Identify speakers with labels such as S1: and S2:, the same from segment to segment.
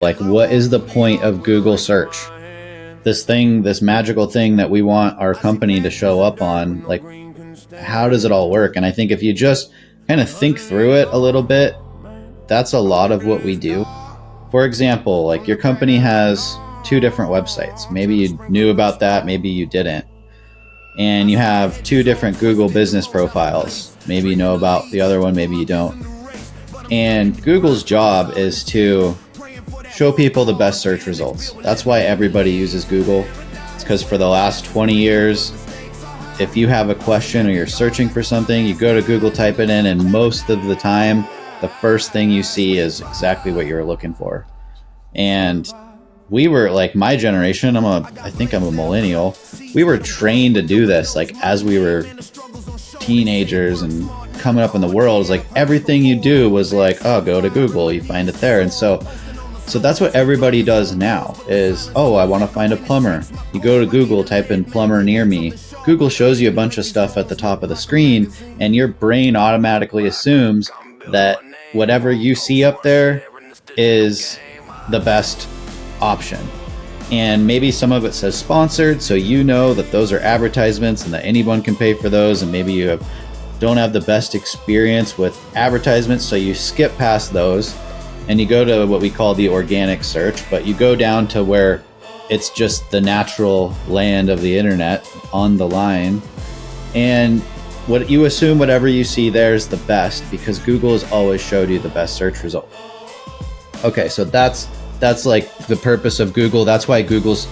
S1: Like, what is the point of Google search? This magical thing that we want our company to show up on, like, how does it all work? And I think if you just kind of think through it a little bit, that's a lot of what we do. For example, like your company has 2 different websites. Maybe you knew about that, maybe you didn't. And you have 2 different Google business profiles. Maybe you know about the other one, maybe you don't. And Google's job is to show people the best search results. That's why everybody uses Google. It's because for the last 20 years, if you have a question or you're searching for something, you go to Google, type it in, and most of the time, the first thing you see is exactly what you're looking for. And we were, like, my generation, I think I'm a millennial. We were trained to do this, like, as we were teenagers and coming up in the world. It's like everything you do was like, oh, go to Google, you find it there. And so that's what everybody does now is, oh, I want to find a plumber. You go to Google, type in plumber near me. Google shows you a bunch of stuff at the top of the screen, and your brain automatically assumes that whatever you see up there is the best option. And maybe some of it says sponsored, so you know that those are advertisements and that anyone can pay for those, and maybe you don't have the best experience with advertisements, so you skip past those and you go to what we call the organic search, but you go down to where it's just the natural land of the internet on the line, and what you assume whatever you see there is the best because Google has always showed you the best search result. Okay, so that's like the purpose of Google. That's why Google's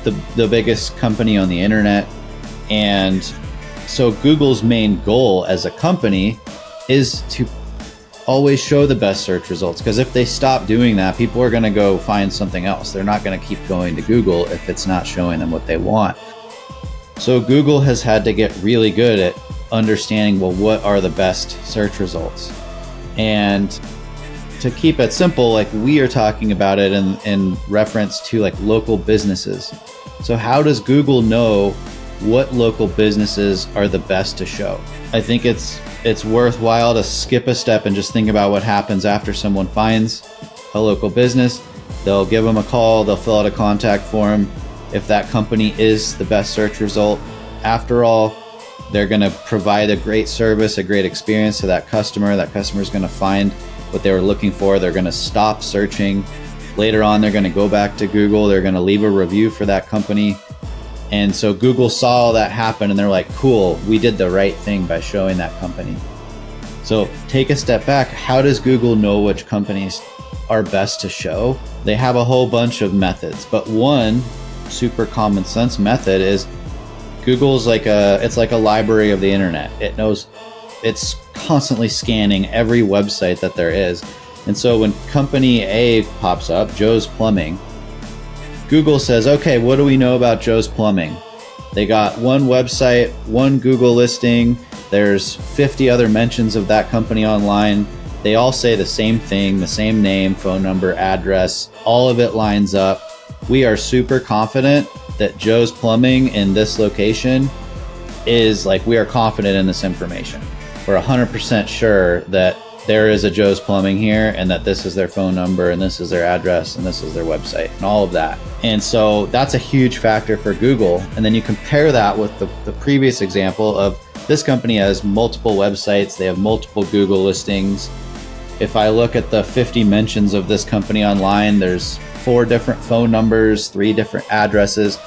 S1: the biggest company on the internet. And so Google's main goal as a company is to always show the best search results, because if they stop doing that, people are going to go find something else. They're not going to keep going to Google if it's not showing them what they want. So Google has had to get really good at understanding, well, what are the best search results? And to keep it simple, like we are talking about it in reference to like local businesses. So how does Google know what local businesses are the best to show? I think it's worthwhile to skip a step and just think about what happens after someone finds a local business. They'll give them a call, they'll fill out a contact form. If that company is the best search result, after all, they're going to provide a great service, a great experience to that customer. That customer is going to find what they were looking for. They're going to stop searching. Later on, they're going to go back to Google. They're going to leave a review for that company. And so Google saw that happen and they're like, cool, we did the right thing by showing that company. So take a step back. How does Google know which companies are best to show? They have a whole bunch of methods, but one super common sense method is Google's it's like a library of the internet. It knows, it's constantly scanning every website that there is. And so when company A pops up, Joe's Plumbing, Google says, okay, what do we know about Joe's Plumbing? They got one website, one Google listing. There's 50 other mentions of that company online. They all say the same thing, the same name, phone number, address, all of it lines up. We are super confident that Joe's Plumbing in this location is like, we are confident in this information. We're 100% sure that there is a Joe's Plumbing here and that this is their phone number and this is their address and this is their website and all of that. And so that's a huge factor for Google. And then you compare that with the previous example of this company has multiple websites. They have multiple Google listings. If I look at the 50 mentions of this company online, there's 4 different phone numbers, 3 different addresses.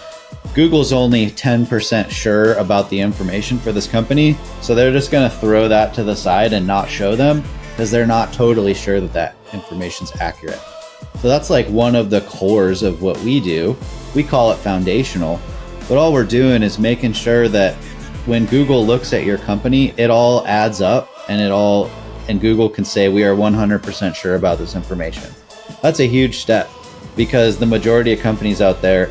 S1: Google's only 10% sure about the information for this company. So they're just going to throw that to the side and not show them because they're not totally sure that that information's accurate. So that's like one of the cores of what we do. We call it foundational, but all we're doing is making sure that when Google looks at your company, it all adds up and Google can say, we are 100% sure about this information. That's a huge step because the majority of companies out there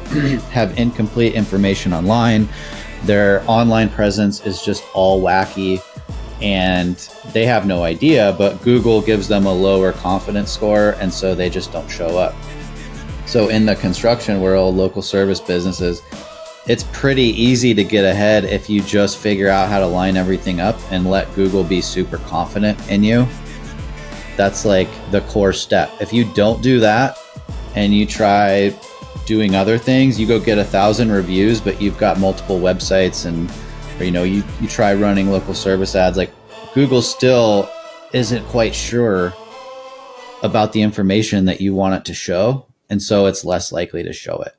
S1: have incomplete information online. Their online presence is just all wacky and they have no idea, but Google gives them a lower confidence score, and so they just don't show up. So in the construction world, local service businesses, it's pretty easy to get ahead if you just figure out how to line everything up and let Google be super confident in you. That's like the core step. If you don't do that, and you try doing other things, you go get 1,000 reviews, but you've got multiple websites, and or, you try running local service ads, like Google still isn't quite sure about the information that you want it to show, and so it's less likely to show it.